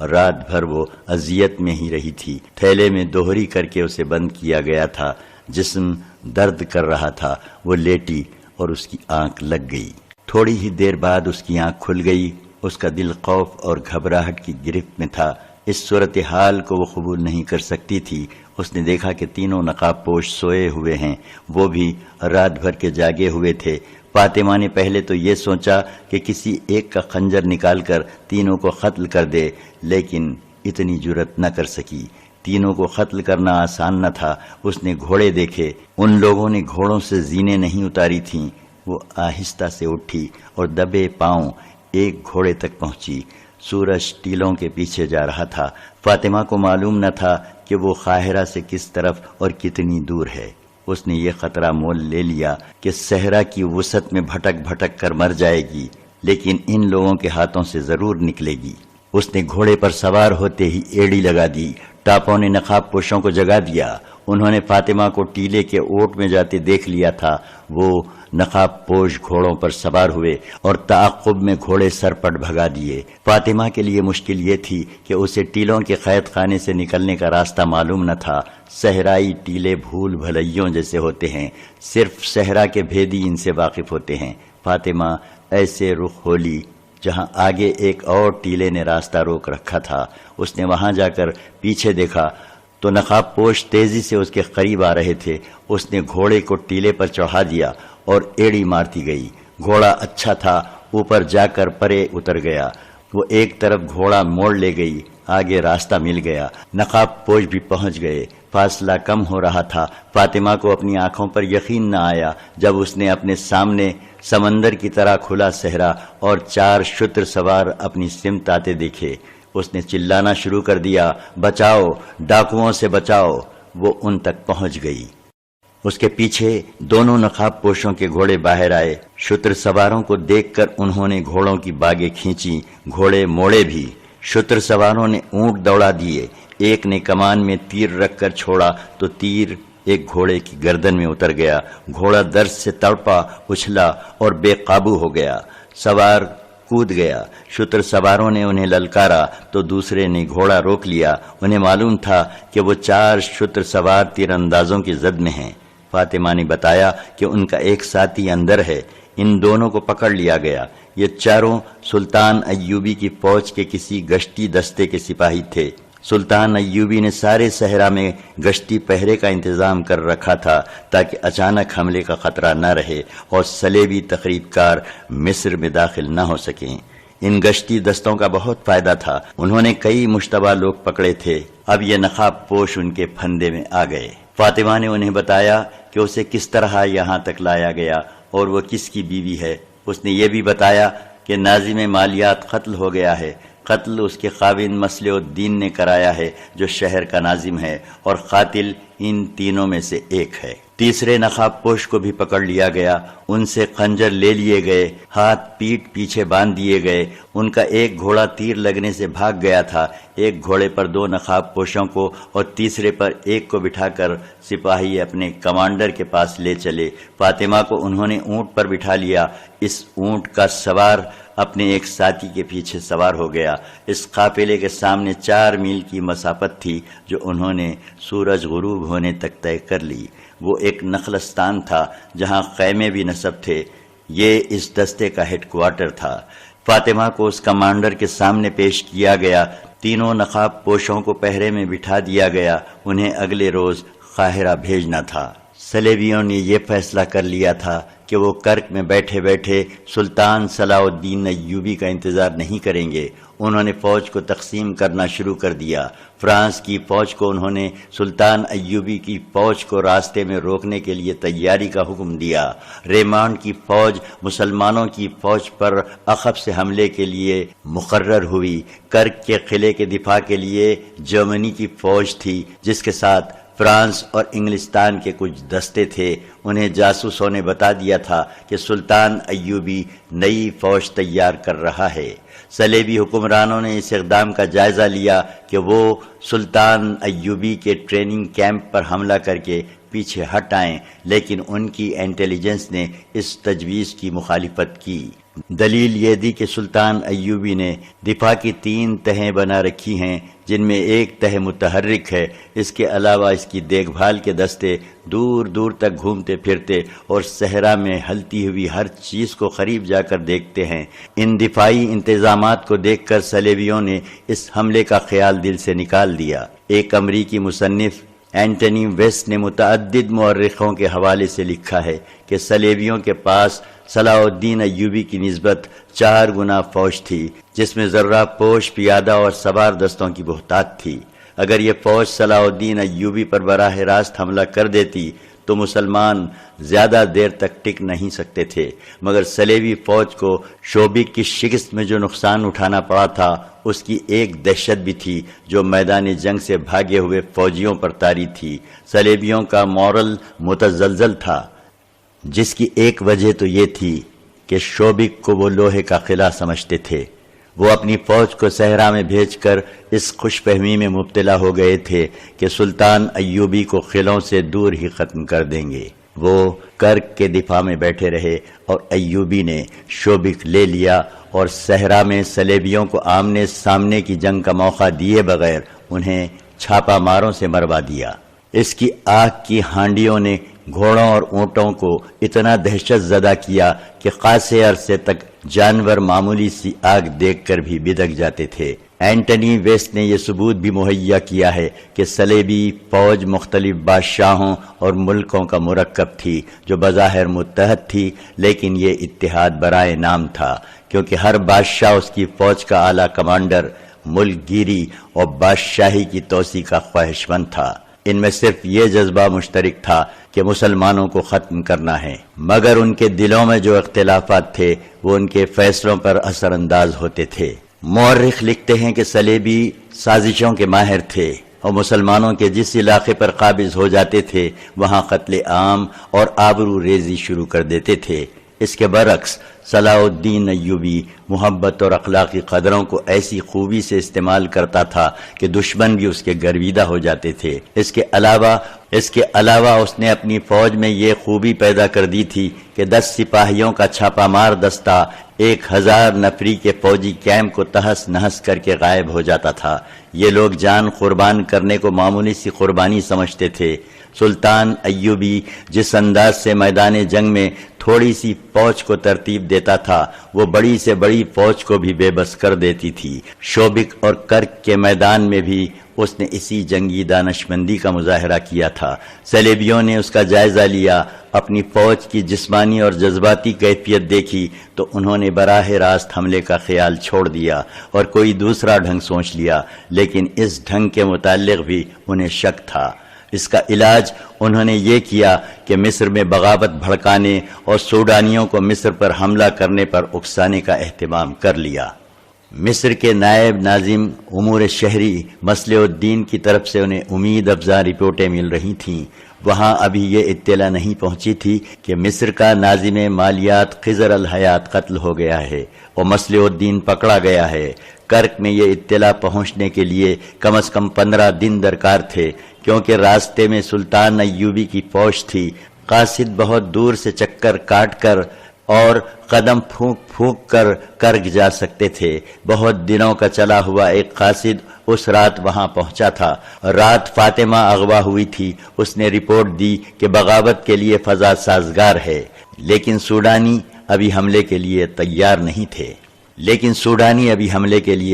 رات بھر وہ اذیت میں ہی رہی تھی۔ تھیلے میں دوہری کر کے اسے بند کیا گیا تھا، جسم درد کر رہا تھا۔ وہ لیٹی اور اس کی آنکھ لگ گئی۔ تھوڑی ہی دیر بعد اس کی آنکھ کھل گئی۔ اس کا دل خوف اور گھبراہٹ کی گرفت میں تھا۔ اس صورتحال کو وہ قبول نہیں کر سکتی تھی۔ اس نے دیکھا کہ تینوں نقاب پوش سوئے ہوئے ہیں، وہ بھی رات بھر کے جاگے ہوئے تھے۔ فاطمہ نے پہلے تو یہ سوچا کہ کسی ایک کا خنجر نکال کر تینوں کو قتل کر دے، لیکن اتنی جرأت نہ کر سکی۔ تینوں کو قتل کرنا آسان نہ تھا۔ اس نے گھوڑے دیکھے، ان لوگوں نے گھوڑوں سے زینیں نہیں اتاری تھیں۔ وہ آہستہ سے اٹھی اور دبے پاؤں ایک گھوڑے تک پہنچی۔ سورج ٹیلوں کے پیچھے جا رہا تھا۔ فاطمہ کو معلوم نہ تھا کہ وہ قاہرہ سے کس طرف اور کتنی دور ہے۔ اس نے یہ خطرہ مول لے لیا کہ صحرا کی وسعت میں بھٹک بھٹک کر مر جائے گی، لیکن ان لوگوں کے ہاتھوں سے ضرور نکلے گی۔ اس نے گھوڑے پر سوار ہوتے ہی ایڑی لگا دی۔ ٹاپوں نے نقاب پوشوں کو جگا دیا۔ انہوں نے فاطمہ کو ٹیلے کے اوٹ میں جاتے دیکھ لیا تھا۔ وہ نقاب پوش گھوڑوں پر سوار ہوئے اور تعاقب میں گھوڑے سر پٹ بھگا دیے۔ فاطمہ کے لیے مشکل یہ تھی کہ اسے ٹیلوں کے قید خانے سے نکلنے کا راستہ معلوم نہ تھا۔ صحرائی ٹیلے بھول بھلیوں جیسے ہوتے ہیں، صرف صحرا کے بھیدی ان سے واقف ہوتے ہیں۔ فاطمہ ایسے رخ ہولی جہاں آگے ایک اور ٹیلے نے راستہ روک رکھا تھا۔ اس نے وہاں جا کر پیچھے دیکھا تو نقاب پوش تیزی سے اس کے قریب آ رہے تھے۔ اس نے گھوڑے کو ٹیلے پر چڑھا دیا اور ایڑی مارتی گئی۔ گھوڑا اچھا تھا، اوپر جا کر پرے اتر گیا۔ وہ ایک طرف گھوڑا موڑ لے گئی، آگے راستہ مل گیا۔ نقاب پوش بھی پہنچ گئے۔ فاصلہ کم ہو رہا تھا۔ فاطمہ کو اپنی آنکھوں پر یقین نہ آیا جب اس نے اپنے سامنے سمندر کی طرح کھلا صحرا اور 4 شتر سوار اپنی سمت آتے دیکھے۔ اس نے چلانا شروع کر دیا، بچاؤ، ڈاکوؤں سے بچاؤ۔ وہ ان تک پہنچ گئی۔ اس کے پیچھے دونوں نقاب پوشوں کے گھوڑے باہر آئے۔ شتر سواروں کو دیکھ کر انہوں نے گھوڑوں کی باگیں کھینچی، گھوڑے موڑے بھی۔ شتر سواروں نے اونٹ دوڑا دیے۔ ایک نے کمان میں تیر رکھ کر چھوڑا تو تیر ایک گھوڑے کی گردن میں اتر گیا۔ گھوڑا درد سے تڑپا، اچھلا اور بے قابو ہو گیا۔ سوار کود گیا۔ شتر سواروں نے انہیں للکارا تو دوسرے نے گھوڑا روک لیا۔ انہیں معلوم تھا کہ وہ 4 شتر سوار تیر اندازوں کی زد میں ہیں۔ فاطمہ نے بتایا کہ ان کا ایک ساتھی اندر ہے۔ ان دونوں کو پکڑ لیا گیا۔ یہ چاروں سلطان ایوبی کی فوج کے کسی گشتی دستے کے سپاہی تھے۔ سلطان ایوبی نے سارے صحرا میں گشتی پہرے کا انتظام کر رکھا تھا تاکہ اچانک حملے کا خطرہ نہ رہے اور صلیبی تقریب کار مصر میں داخل نہ ہو سکیں۔ ان گشتی دستوں کا بہت فائدہ تھا۔ انہوں نے کئی مشتبہ لوگ پکڑے تھے۔ اب یہ نقاب پوش ان کے پھندے میں آ گئے۔ فاطمہ نے انہیں بتایا کہ اسے کس طرح یہاں تک لایا گیا اور وہ کس کی بیوی ہے۔ اس نے یہ بھی بتایا کہ ناظم مالیات قتل ہو گیا ہے۔ قتل اس کے خاوند مسلح الدین نے کرایا ہے جو شہر کا ناظم ہے، اور قاتل ان تینوں میں سے ایک ہے۔ تیسرے نقاب پوش کو بھی پکڑ لیا گیا۔ ان سے خنجر لے لیے گئے، ہاتھ پیٹ پیچھے باندھ دیے گئے۔ ان کا ایک گھوڑا تیر لگنے سے بھاگ گیا تھا۔ ایک گھوڑے پر 2 نقاب پوشوں کو اور تیسرے پر ایک کو بٹھا کر سپاہی اپنے کمانڈر کے پاس لے چلے۔ فاطمہ کو انہوں نے اونٹ پر بٹھا لیا۔ اس اونٹ کا سوار اپنے ایک ساتھی کے پیچھے سوار ہو گیا۔ اس قافلے کے سامنے 4 میل کی مسافت تھی جو انہوں نے سورج غروب ہونے تک طے کر لی۔ وہ ایک نخلستان تھا جہاں خیمے بھی نصب تھے۔ یہ اس دستے کا ہیڈ کوارٹر تھا۔ فاطمہ کو اس کمانڈر کے سامنے پیش کیا گیا۔ تینوں نقاب پوشوں کو پہرے میں بٹھا دیا گیا۔ انہیں اگلے روز قاہرہ بھیجنا تھا۔ صلیبیوں نے یہ فیصلہ کر لیا تھا کہ وہ کرک میں بیٹھے بیٹھے سلطان صلاح الدین ایوبی کا انتظار نہیں کریں گے۔ انہوں نے فوج کو تقسیم کرنا شروع کر دیا۔ فرانس کی فوج کو انہوں نے سلطان ایوبی کی فوج کو راستے میں روکنے کے لیے تیاری کا حکم دیا۔ ریمانڈ کی فوج مسلمانوں کی فوج پر عقب سے حملے کے لیے مقرر ہوئی۔ کرک کے قلعے کے دفاع کے لیے جرمنی کی فوج تھی جس کے ساتھ فرانس اور انگلستان کے کچھ دستے تھے۔ انہیں جاسوسوں نے بتا دیا تھا کہ سلطان ایوبی نئی فوج تیار کر رہا ہے۔ صلیبی حکمرانوں نے اس اقدام کا جائزہ لیا کہ وہ سلطان ایوبی کے ٹریننگ کیمپ پر حملہ کر کے پیچھے ہٹ آئیں، لیکن ان کی انٹیلیجنس نے اس تجویز کی مخالفت کی۔ دلیل یہ دی کہ سلطان ایوبی نے دفاع کی 3 تہیں بنا رکھی ہیں، جن میں ایک تہ متحرک ہے۔ اس کے علاوہ اس کی دیکھ بھال کے دستے دور دور تک گھومتے پھرتے اور صحرا میں ہلتی ہوئی ہر چیز کو قریب جا کر دیکھتے ہیں۔ ان دفاعی انتظامات کو دیکھ کر صلیبیوں نے اس حملے کا خیال دل سے نکال دیا۔ ایک امریکی مصنف اینٹنی ویسٹ نے متعدد مورخوں کے حوالے سے لکھا ہے کہ صلیبیوں کے پاس صلاح الدین ایوبی کی نسبت 4 گنا فوج تھی، جس میں ذرہ پوش، پیادہ اور سوار دستوں کی بہتات تھی۔ اگر یہ فوج صلاح الدین ایوبی پر براہ راست حملہ کر دیتی تو مسلمان زیادہ دیر تک ٹک نہیں سکتے تھے، مگر صلیبی فوج کو شوبک کی شکست میں جو نقصان اٹھانا پڑا تھا، اس کی ایک دہشت بھی تھی جو میدان جنگ سے بھاگے ہوئے فوجیوں پر طاری تھی۔ صلیبیوں کا مورل متزلزل تھا، جس کی ایک وجہ تو یہ تھی کہ شوبک کو وہ لوہے کا قلعہ سمجھتے تھے۔ وہ اپنی فوج کو صحرا میں بھیج کر اس خوش فہمی میں مبتلا ہو گئے تھے کہ سلطان ایوبی کو قلعوں سے دور ہی ختم کر دیں گے۔ وہ کرک کے دفاع میں بیٹھے رہے اور ایوبی نے شوبک لے لیا اور صحرا میں صلیبیوں کو آمنے سامنے کی جنگ کا موقع دیے بغیر انہیں چھاپا ماروں سے مروا دیا۔ اس کی آگ کی ہانڈیوں نے گھوڑوں اور اونٹوں کو اتنا دہشت زدہ کیا کہ خاصے عرصے تک جانور معمولی سی آگ دیکھ کر بھی بدک جاتے تھے۔ اینٹنی ویسٹ نے یہ ثبوت بھی مہیا کیا ہے کہ صلیبی فوج مختلف بادشاہوں اور ملکوں کا مرکب تھی، جو بظاہر متحد تھی، لیکن یہ اتحاد برائے نام تھا، کیونکہ ہر بادشاہ اس کی فوج کا اعلیٰ کمانڈر، ملک گیری اور بادشاہی کی توسیع کا خواہشمند تھا۔ ان میں صرف یہ جذبہ مشترک تھا کہ مسلمانوں کو ختم کرنا ہے، مگر ان کے دلوں میں جو اختلافات تھے وہ ان کے فیصلوں پر اثر انداز ہوتے تھے۔ مورخ لکھتے ہیں کہ صلیبی سازشوں کے ماہر تھے اور مسلمانوں کے جس علاقے پر قابض ہو جاتے تھے وہاں قتل عام اور آبرو ریزی شروع کر دیتے تھے۔ اس کے برعکس صلاح الدین ایوبی محبت اور اخلاقی قدروں کو ایسی خوبی سے استعمال کرتا تھا کہ دشمن بھی اس کے گرویدہ ہو جاتے تھے۔ اس کے علاوہ اس نے اپنی فوج میں یہ خوبی پیدا کر دی تھی کہ 10 سپاہیوں کا چھاپا مار دستہ 1000 نفری کے فوجی کیمپ کو تہس نہس کر کے غائب ہو جاتا تھا۔ یہ لوگ جان قربان کرنے کو معمولی سی قربانی سمجھتے تھے۔ سلطان ایوبی جس انداز سے میدان جنگ میں تھوڑی سی فوج کو ترتیب دیتا تھا، وہ بڑی سے بڑی فوج کو بھی بے بس کر دیتی تھی۔ شوبک اور کرک کے میدان میں بھی اس نے اسی جنگی دانشمندی کا مظاہرہ کیا تھا۔ صلیبیوں نے اس کا جائزہ لیا، اپنی فوج کی جسمانی اور جذباتی کیفیت دیکھی تو انہوں نے براہ راست حملے کا خیال چھوڑ دیا اور کوئی دوسرا ڈھنگ سوچ لیا، لیکن اس ڈھنگ کے متعلق بھی انہیں شک تھا۔ اس کا علاج انہوں نے یہ کیا کہ مصر میں بغاوت بھڑکانے اور سوڈانیوں کو مصر پر حملہ کرنے پر اکسانے کا اہتمام کر لیا۔ مصر کے نائب ناظم امور شہری مصلح الدین کی طرف سے انہیں امید افزا رپورٹیں مل رہی تھیں۔ وہاں ابھی یہ اطلاع نہیں پہنچی تھی کہ مصر کا ناظم مالیات خضر الحیات قتل ہو گیا ہے اور مصلح الدین پکڑا گیا ہے۔ کرک میں یہ اطلاع پہنچنے کے لیے کم از کم 15 دن درکار تھے، کیونکہ راستے میں سلطان ایوبی کی فوج تھی۔ قاصد بہت دور سے چکر کاٹ کر اور قدم پھونک پھونک کر کرک جا سکتے تھے۔ بہت دنوں کا چلا ہوا ایک قاصد اس رات وہاں پہنچا تھا۔ رات فاطمہ اغوا ہوئی تھی۔ اس نے رپورٹ دی کہ بغاوت کے لیے فضا سازگار ہے، لیکن سوڈانی ابھی حملے کے لیے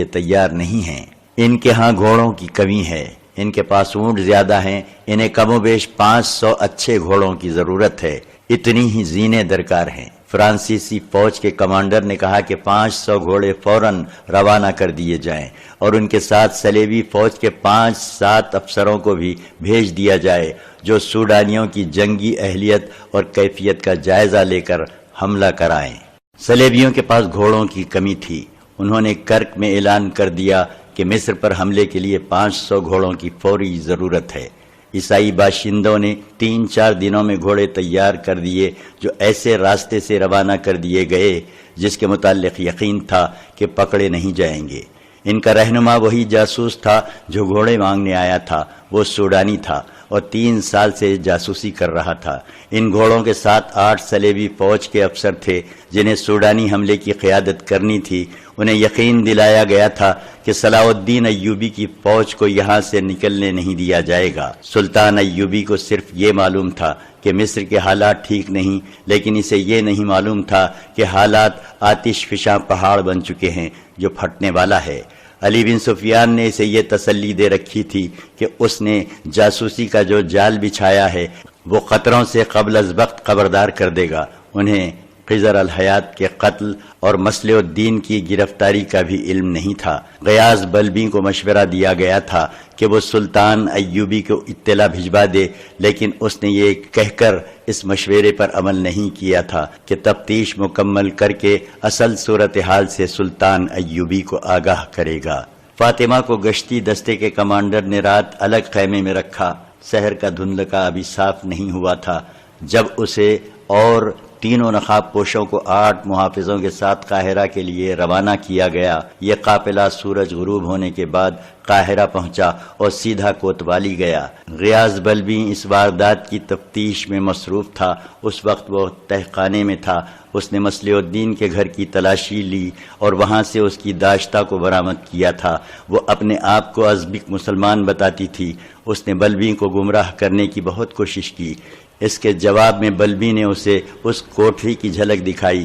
تیار نہیں ہیں۔ ان کے ہاں گھوڑوں کی کمی ہے، ان کے پاس اونٹ زیادہ ہیں، انہیں کم و بیش 500 اچھے گھوڑوں کی ضرورت ہے، اتنی ہی زینے درکار ہیں۔ فرانسیسی فوج کے کمانڈر نے کہا کہ 500 گھوڑے فوراً روانہ کر دیے جائیں اور ان کے ساتھ صلیبی فوج کے 5-7 افسروں کو بھی بھیج دیا جائے جو سوڈانیوں کی جنگی اہلیت اور کیفیت کا جائزہ لے کر حملہ کرائیں۔ صلیبیوں کے پاس گھوڑوں کی کمی تھی۔ انہوں نے کرک میں اعلان کر دیا کہ مصر پر حملے کے لیے 500 گھوڑوں کی فوری ضرورت ہے۔ عیسائی باشندوں نے 3-4 دنوں میں گھوڑے تیار کر دیے جو ایسے راستے سے روانہ کر دیے گئے جس کے متعلق یقین تھا کہ پکڑے نہیں جائیں گے۔ ان کا رہنما وہی جاسوس تھا جو گھوڑے مانگنے آیا تھا، وہ سوڈانی تھا۔ اور 3 سال سے جاسوسی کر رہا تھا۔ ان گھوڑوں کے ساتھ 8 صلیبی فوج کے افسر تھے جنہیں سوڈانی حملے کی قیادت کرنی تھی۔ انہیں یقین دلایا گیا تھا کہ صلاح الدین ایوبی کی فوج کو یہاں سے نکلنے نہیں دیا جائے گا۔ سلطان ایوبی کو صرف یہ معلوم تھا کہ مصر کے حالات ٹھیک نہیں، لیکن اسے یہ نہیں معلوم تھا کہ حالات آتش فشاں پہاڑ بن چکے ہیں جو پھٹنے والا ہے۔ علی بن سفیان نے اسے یہ تسلی دے رکھی تھی کہ اس نے جاسوسی کا جو جال بچھایا ہے وہ خطروں سے قبل از وقت خبردار کر دے گا۔ انہیں خضر الحیات کے قتل اور مصلح الدین کی گرفتاری کا بھی علم نہیں تھا۔ غیاث بلبی کو مشورہ دیا گیا تھا کہ وہ سلطان ایوبی کو اطلاع بھجوا دے، لیکن اس نے یہ کہہ کر اس مشورے پر عمل نہیں کیا تھا کہ تفتیش مکمل کر کے اصل صورتحال سے سلطان ایوبی کو آگاہ کرے گا۔ فاطمہ کو گشتی دستے کے کمانڈر نے رات الگ خیمے میں رکھا۔ سحر کا دھندلکا ابھی صاف نہیں ہوا تھا جب اسے اور تینوں نقاب پوشوں کو 8 محافظوں کے ساتھ قاہرہ کے لیے روانہ کیا گیا۔ یہ قافلہ سورج غروب ہونے کے بعد قاہرہ پہنچا اور سیدھا کوتوالی گیا۔ غیاث بلبی اس واردات کی تفتیش میں مصروف تھا۔ اس وقت وہ تہخانے میں تھا۔ اس نے مصلح الدین کے گھر کی تلاشی لی اور وہاں سے اس کی داشتہ کو برآمد کیا تھا۔ وہ اپنے آپ کو ازبک مسلمان بتاتی تھی۔ اس نے بلبی کو گمراہ کرنے کی بہت کوشش کی۔ اس کے جواب میں بلبی نے اسے اس کوٹھی کی جھلک دکھائی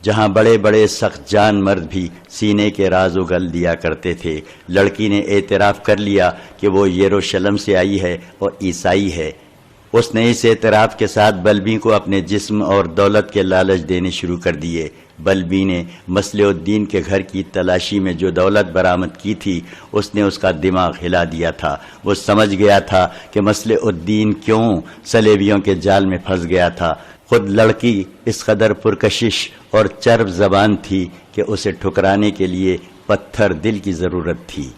جہاں بڑے بڑے سخت جان مرد بھی سینے کے راز اگل دیا کرتے تھے۔ لڑکی نے اعتراف کر لیا کہ وہ یروشلم سے آئی ہے اور عیسائی ہے۔ اس نے اس اعتراف کے ساتھ بلبی کو اپنے جسم اور دولت کے لالچ دینے شروع کر دیے۔ بلبی نے مصلح الدین کے گھر کی تلاشی میں جو دولت برآمد کی تھی اس نے اس کا دماغ ہلا دیا تھا۔ وہ سمجھ گیا تھا کہ مصلح الدین کیوں صلیبیوں کے جال میں پھنس گیا تھا۔ خود لڑکی اس قدر پرکشش اور چرب زبان تھی کہ اسے ٹھکرانے کے لیے پتھر دل کی ضرورت تھی۔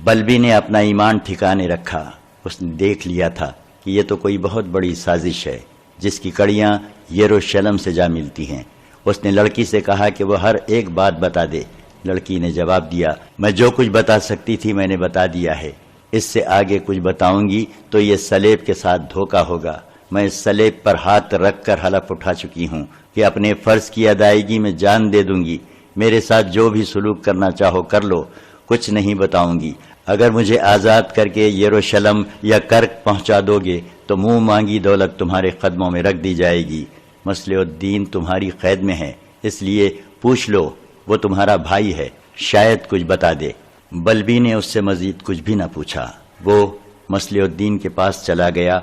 بلبی نے اپنا ایمان ٹھکانے رکھا۔ اس نے دیکھ لیا تھا کہ یہ تو کوئی بہت بڑی سازش ہے جس کی کڑیاں یروشلم سے جا ملتی ہیں۔ اس نے لڑکی سے کہا کہ وہ ہر ایک بات بتا دے۔ لڑکی نے جواب دیا، میں جو کچھ بتا سکتی تھی میں نے بتا دیا ہے۔ اس سے آگے کچھ بتاؤں گی تو یہ سلیب کے ساتھ دھوکہ ہوگا۔ میں اس سلیب پر ہاتھ رکھ کر حلف اٹھا چکی ہوں کہ اپنے فرض کی ادائیگی میں جان دے دوں گی۔ میرے ساتھ جو بھی سلوک کرنا چاہو کر لو، کچھ نہیں بتاؤں گی۔ اگر مجھے آزاد کر کے یروشلم یا کرک پہنچا دو گے تو منہ مانگی دولت تمہارے قدموں میں رکھ دی جائے گی۔ مصلح الدین تمہاری قید میں ہے، اس لیے پوچھ لو، وہ تمہارا بھائی ہے، شاید کچھ بتا دے۔ بلبی نے اس سے مزید کچھ بھی نہ پوچھا۔ وہ مصلح الدین کے پاس چلا گیا۔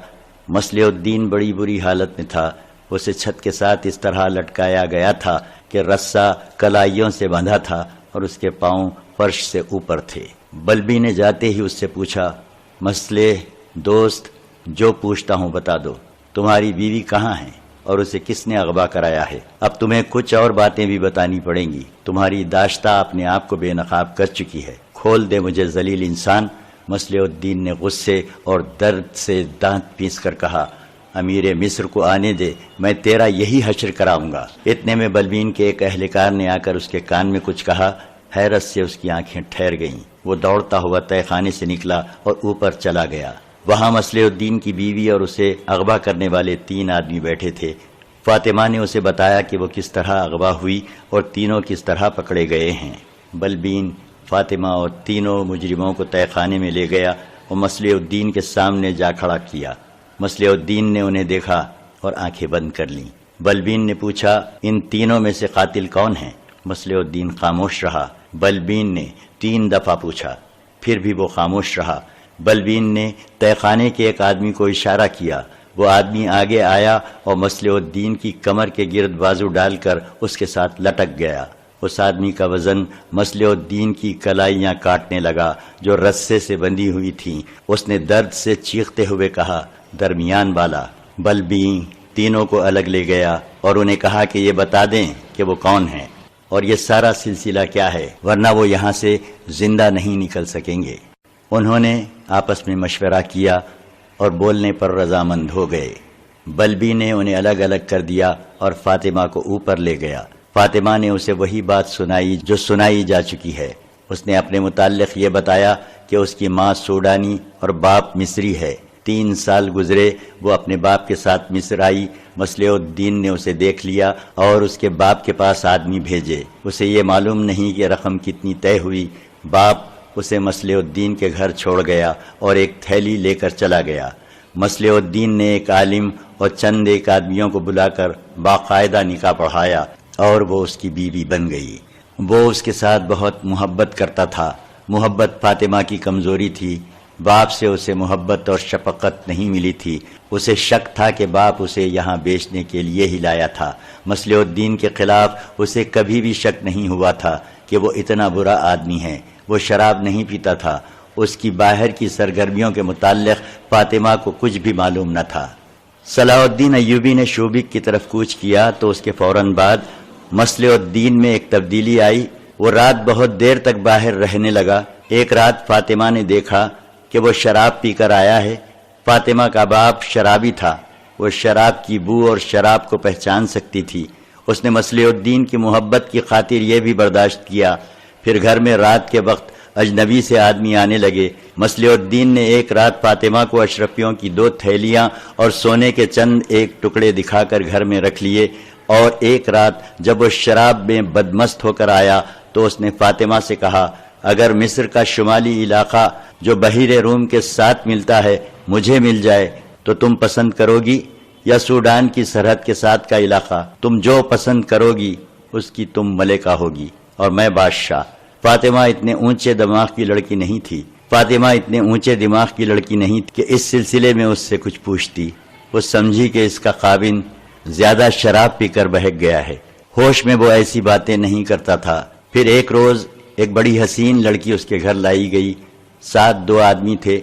مصلح الدین بڑی بری حالت میں تھا۔ اسے چھت کے ساتھ اس طرح لٹکایا گیا تھا کہ رسہ کلائیوں سے بندھا تھا اور اس کے پاؤں فرش سے اوپر تھے۔ بلبی نے جاتے ہی اس سے پوچھا، مصلح دوست، جو پوچھتا ہوں بتا دو، تمہاری بیوی کہاں ہے اور اسے کس نے اغوا کرایا ہے؟ اب تمہیں کچھ اور باتیں بھی بتانی پڑیں گی۔ تمہاری داشتہ اپنے آپ کو بے نقاب کر چکی ہے۔ کھول دے مجھے ذلیل انسان۔ مصلح الدین نے غصے اور درد سے دانت پیس کر کہا، امیر مصر کو آنے دے، میں تیرا یہی حشر کراؤں گا۔ اتنے میں بلبین کے ایک اہلکار نے آ کر اس کے کان میں کچھ کہا۔ حیرت سے اس کی آنکھیں ٹھہر گئیں۔ وہ دوڑتا ہوا تہہ خانے سے نکلا اور اوپر چلا گیا۔ وہاں مصلح الدین کی بیوی اور اسے اغوا کرنے والے 3 آدمی بیٹھے تھے۔ فاطمہ نے اسے بتایا کہ وہ کس طرح اغوا ہوئی اور تینوں کس طرح پکڑے گئے ہیں۔ بلبین فاطمہ اور تینوں مجرموں کو تہہ خانے میں لے گیا اور مصلح الدین کے سامنے جا کھڑا کیا۔ مصلح الدین نے انہیں دیکھا اور آنکھیں بند کر لیں۔ بلبین نے پوچھا، ان تینوں میں سے قاتل کون ہے؟ مصلح الدین خاموش رہا۔ بلبین نے 3 دفعہ پوچھا، پھر بھی وہ خاموش رہا۔ بلبین نے تہہ خانے کے ایک آدمی کو اشارہ کیا۔ وہ آدمی آگے آیا اور مصلح الدین کی کمر کے گرد بازو ڈال کر اس کے ساتھ لٹک گیا۔ اس آدمی کا وزن مصلح الدین کی کلائیاں کاٹنے لگا جو رسے سے بندھی ہوئی تھیں۔ اس نے درد سے چیختے ہوئے کہا، درمیان والا۔ بلبین تینوں کو الگ لے گیا اور انہیں کہا کہ یہ بتا دیں کہ وہ کون ہیں اور یہ سارا سلسلہ کیا ہے، ورنہ وہ یہاں سے زندہ نہیں نکل سکیں گے۔ انہوں نے آپس میں مشورہ کیا اور بولنے پر رضامند ہو گئے۔ بلبی نے انہیں الگ الگ کر دیا اور فاطمہ کو اوپر لے گیا۔ فاطمہ نے اسے وہی بات سنائی جو سنائی جا چکی ہے۔ اس نے اپنے متعلق یہ بتایا کہ اس کی ماں سوڈانی اور باپ مصری ہے۔ 3 سال گزرے، وہ اپنے باپ کے ساتھ مصر آئی۔ مصلح الدین نے اسے دیکھ لیا اور اس کے باپ کے پاس آدمی بھیجے۔ اسے یہ معلوم نہیں کہ رقم کتنی طے ہوئی۔ باپ اسے مصلح الدین کے گھر چھوڑ گیا اور ایک تھیلی لے کر چلا گیا۔ مصلح الدین نے ایک عالم اور چند ایک آدمیوں کو بلا کر باقاعدہ نکاح پڑھایا اور وہ اس کی بیوی بن گئی۔ وہ اس کے ساتھ بہت محبت کرتا تھا۔ محبت فاطمہ کی کمزوری تھی۔ باپ سے اسے محبت اور شفقت نہیں ملی تھی۔ اسے شک تھا کہ باپ اسے یہاں بیچنے کے لیے ہی لایا تھا۔ مصلح الدین کے خلاف اسے کبھی بھی شک نہیں ہوا تھا کہ وہ اتنا برا آدمی ہے۔ وہ شراب نہیں پیتا تھا۔ اس کی باہر کی سرگرمیوں کے متعلق فاطمہ کو کچھ بھی معلوم نہ تھا۔ صلاح الدین ایوبی نے شوبک کی طرف کوچ کیا تو اس کے فوراً بعد مصلح الدین میں ایک تبدیلی آئی۔ وہ رات بہت دیر تک باہر رہنے لگا۔ ایک رات فاطمہ نے دیکھا کہ وہ شراب پی کر آیا ہے۔ فاطمہ کا باپ شرابی تھا۔ وہ شراب کی بو اور شراب کو پہچان سکتی تھی۔ اس نے مصلح الدین کی محبت کی خاطر یہ بھی برداشت کیا۔ پھر گھر میں رات کے وقت اجنبی سے آدمی آنے لگے۔ مصلح الدین نے ایک رات فاطمہ کو اشرفیوں کی 2 تھیلیاں اور سونے کے چند ایک ٹکڑے دکھا کر گھر میں رکھ لیے، اور ایک رات جب وہ شراب میں بدمست ہو کر آیا تو اس نے فاطمہ سے کہا، اگر مصر کا شمالی علاقہ جو بحیر روم کے ساتھ ملتا ہے مجھے مل جائے تو تم پسند کرو گی، یا سوڈان کی سرحد کے ساتھ کا علاقہ؟ تم جو پسند کرو گی اس کی تم ملکہ ہوگی اور میں بادشاہ۔ فاطمہ اتنے اونچے دماغ کی لڑکی نہیں تھی۔ کہ اس سلسلے میں اس سے کچھ پوچھتی۔ وہ سمجھی کہ اس کا خاوند زیادہ شراب پی کر بہک گیا ہے۔ ہوش میں وہ ایسی باتیں نہیں کرتا تھا۔ پھر ایک روز ایک بڑی حسین لڑکی اس کے گھر لائی گئی۔ ساتھ 2 آدمی تھے۔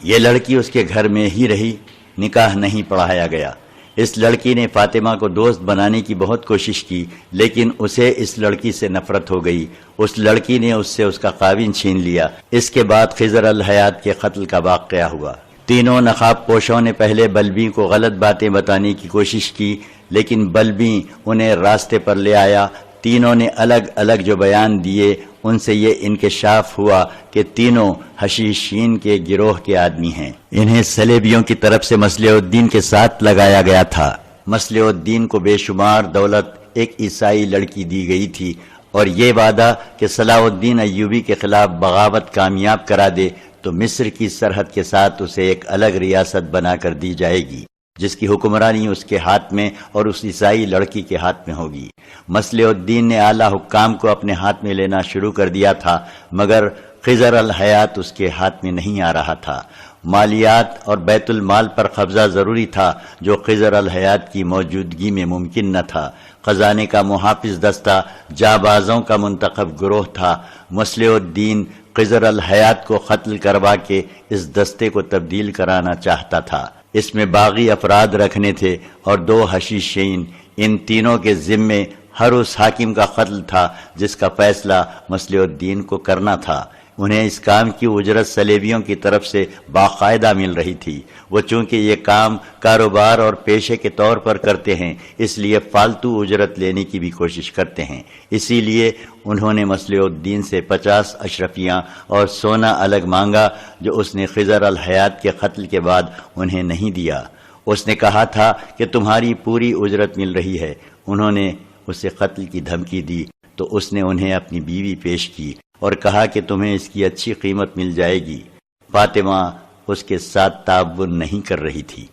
یہ لڑکی اس کے گھر میں ہی رہی، نکاح نہیں پڑھایا گیا۔ اس لڑکی نے فاطمہ کو دوست بنانے کی بہت کوشش کی، لیکن اسے اس لڑکی سے نفرت ہو گئی۔ اس لڑکی نے اس سے اس کا خاوند چھین لیا۔ اس کے بعد خضر الحیات کے قتل کا واقعہ ہوا۔ تینوں نقاب پوشوں نے پہلے بلبی کو غلط باتیں بتانے کی کوشش کی، لیکن بلبی انہیں راستے پر لے آیا۔ تینوں نے الگ الگ جو بیان دیے ان سے یہ انکشاف ہوا کہ تینوں حشیشین کے گروہ کے آدمی ہیں۔ انہیں صلیبیوں کی طرف سے مصلح الدین کے ساتھ لگایا گیا تھا۔ مصلح الدین کو بے شمار دولت ایک عیسائی لڑکی دی گئی تھی اور یہ وعدہ کہ صلاح الدین ایوبی کے خلاف بغاوت کامیاب کرا دے تو مصر کی سرحد کے ساتھ اسے ایک الگ ریاست بنا کر دی جائے گی، جس کی حکمرانی اس کے ہاتھ میں اور اس عیسائی لڑکی کے ہاتھ میں ہوگی۔ مصلح الدین نے اعلیٰ حکام کو اپنے ہاتھ میں لینا شروع کر دیا تھا، مگر خضر الحیات اس کے ہاتھ میں نہیں آ رہا تھا۔ مالیات اور بیت المال پر قبضہ ضروری تھا، جو خضر الحیات کی موجودگی میں ممکن نہ تھا۔ خزانے کا محافظ دستہ جابازوں کا منتخب گروہ تھا۔ مصلح الدین خضر الحیات کو قتل کروا کے اس دستے کو تبدیل کرانا چاہتا تھا۔ اس میں باغی افراد رکھنے تھے اور 2 حشیشین۔ ان تینوں کے ذمے ہر اس حاکم کا قتل تھا جس کا فیصلہ مصلح الدین کو کرنا تھا۔ انہیں اس کام کی اجرت صلیبیوں کی طرف سے باقاعدہ مل رہی تھی۔ وہ چونکہ یہ کام کاروبار اور پیشے کے طور پر کرتے ہیں، اس لیے فالتو اجرت لینے کی بھی کوشش کرتے ہیں۔ اسی لیے انہوں نے مصلح الدین سے 50 اشرفیاں اور سونا الگ مانگا، جو اس نے خضر الحیات کے قتل کے بعد انہیں نہیں دیا۔ اس نے کہا تھا کہ تمہاری پوری اجرت مل رہی ہے۔ انہوں نے اسے قتل کی دھمکی دی تو اس نے انہیں اپنی بیوی پیش کی اور کہا کہ تمہیں اس کی اچھی قیمت مل جائے گی۔ فاطمہ اس کے ساتھ تعاون نہیں کر رہی تھی۔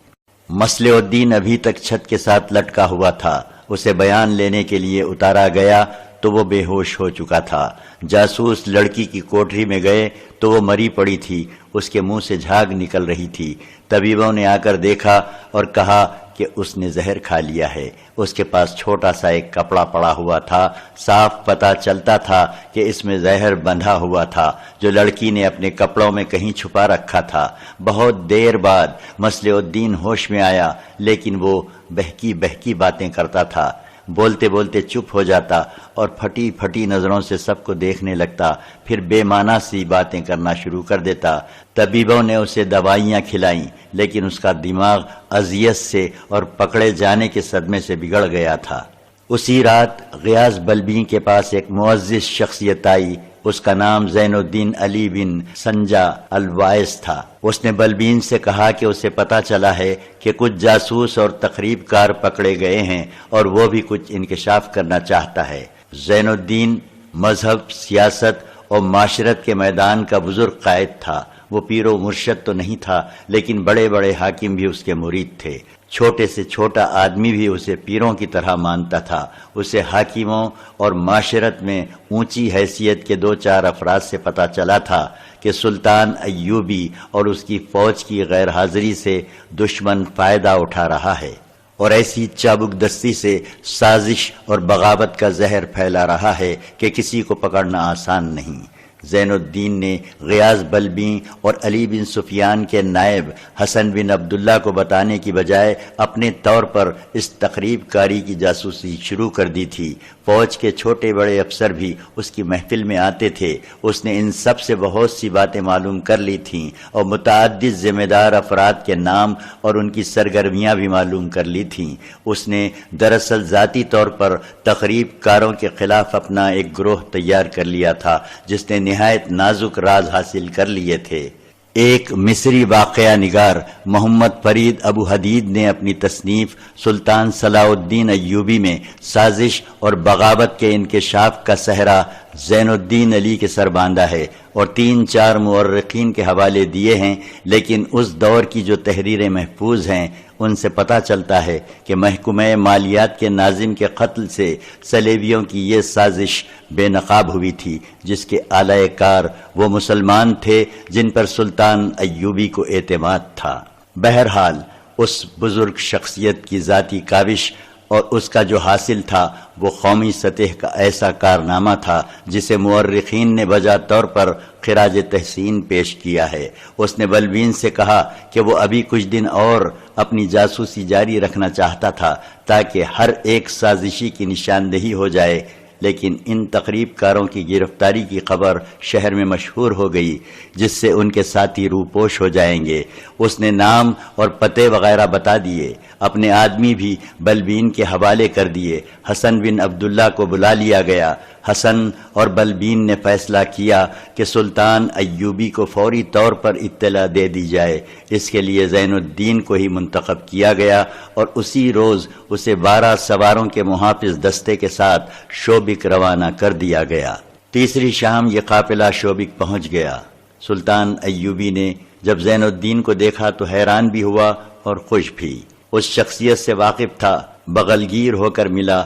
مصلح الدین ابھی تک چھت کے ساتھ لٹکا ہوا تھا۔ اسے بیان لینے کے لیے اتارا گیا تو وہ بے ہوش ہو چکا تھا۔ جاسوس لڑکی کی کوٹری میں گئے تو وہ مری پڑی تھی، اس کے منہ سے جھاگ نکل رہی تھی۔ طبیبوں نے آ کر دیکھا اور کہا کہ اس نے زہر کھا لیا ہے۔ اس کے پاس چھوٹا سا ایک کپڑا پڑا ہوا تھا۔ صاف پتہ چلتا تھا کہ اس میں زہر بندھا ہوا تھا، جو لڑکی نے اپنے کپڑوں میں کہیں چھپا رکھا تھا۔ بہت دیر بعد مصلح الدین ہوش میں آیا، لیکن وہ بہکی بہکی باتیں کرتا تھا۔ بولتے بولتے چپ ہو جاتا اور پھٹی پھٹی نظروں سے سب کو دیکھنے لگتا، پھر بے معنی سی باتیں کرنا شروع کر دیتا۔ طبیبوں نے اسے دوائیاں کھلائیں، لیکن اس کا دماغ اذیت سے اور پکڑے جانے کے صدمے سے بگڑ گیا تھا۔ اسی رات غیاث بلبی کے پاس ایک معزز شخصیت آئی۔ اس کا نام زین الدین علی بن سنجا الوائس تھا۔ اس نے بلبین سے کہا کہ اسے پتا چلا ہے کہ کچھ جاسوس اور تخریب کار پکڑے گئے ہیں اور وہ بھی کچھ انکشاف کرنا چاہتا ہے۔ زین الدین مذہب، سیاست اور معاشرت کے میدان کا بزرگ قائد تھا۔ وہ پیر و مرشد تو نہیں تھا، لیکن بڑے بڑے حاکم بھی اس کے مرید تھے۔ چھوٹے سے چھوٹا آدمی بھی اسے پیروں کی طرح مانتا تھا۔ اسے حاکموں اور معاشرت میں اونچی حیثیت کے 2-4 افراد سے پتہ چلا تھا کہ سلطان ایوبی اور اس کی فوج کی غیر حاضری سے دشمن فائدہ اٹھا رہا ہے اور ایسی چابک دستی سے سازش اور بغاوت کا زہر پھیلا رہا ہے کہ کسی کو پکڑنا آسان نہیں۔ زین الدین نے غیاث بلبیں اور علی بن سفیان کے نائب حسن بن عبداللہ کو بتانے کی بجائے اپنے طور پر اس تخریب کاری کی جاسوسی شروع کر دی تھی۔ فوج کے چھوٹے بڑے افسر بھی اس کی محفل میں آتے تھے۔ اس نے ان سب سے بہت سی باتیں معلوم کر لی تھیں اور متعدد ذمہ دار افراد کے نام اور ان کی سرگرمیاں بھی معلوم کر لی تھیں۔ اس نے دراصل ذاتی طور پر تخریب کاروں کے خلاف اپنا ایک گروہ تیار کر لیا تھا جس نے نہایت نازک راز حاصل کر لیے تھے۔ ایک مصری واقعہ نگار محمد فرید ابو حدید نے اپنی تصنیف سلطان صلاح الدین ایوبی میں سازش اور بغاوت کے انکشاف کا صحرا زین الدین علی کے سر باندھا ہے اور 3-4 مورخین کے حوالے دیے ہیں، لیکن اس دور کی جو تحریریں محفوظ ہیں ان سے پتہ چلتا ہے کہ محکمہ مالیات کے ناظم کے قتل سے صلیبیوں کی یہ سازش بے نقاب ہوئی تھی، جس کے اعلی کار وہ مسلمان تھے جن پر سلطان ایوبی کو اعتماد تھا۔ بہرحال اس بزرگ شخصیت کی ذاتی کاوش اور اس کا جو حاصل تھا وہ قومی سطح کا ایسا کارنامہ تھا جسے مورخین نے بجا طور پر خراج تحسین پیش کیا ہے۔ اس نے بلبین سے کہا کہ وہ ابھی کچھ دن اور اپنی جاسوسی جاری رکھنا چاہتا تھا تاکہ ہر ایک سازشی کی نشاندہی ہو جائے، لیکن ان تخریب کاروں کی گرفتاری کی خبر شہر میں مشہور ہو گئی، جس سے ان کے ساتھی روپوش ہو جائیں گے۔ اس نے نام اور پتے وغیرہ بتا دیے، اپنے آدمی بھی بلبین کے حوالے کر دیے۔ حسن بن عبداللہ کو بلا لیا گیا۔ حسن اور بلبین نے فیصلہ کیا کہ سلطان ایوبی کو فوری طور پر اطلاع دے دی جائے۔ اس کے لیے زین الدین کو ہی منتخب کیا گیا اور اسی روز اسے 12 سواروں کے محافظ دستے کے ساتھ شوبک روانہ کر دیا گیا۔ تیسری شام یہ قافلہ شوبک پہنچ گیا۔ سلطان ایوبی نے جب زین الدین کو دیکھا تو حیران بھی ہوا اور خوش بھی۔ اس شخصیت سے واقف تھا، بغلگیر ہو کر ملا۔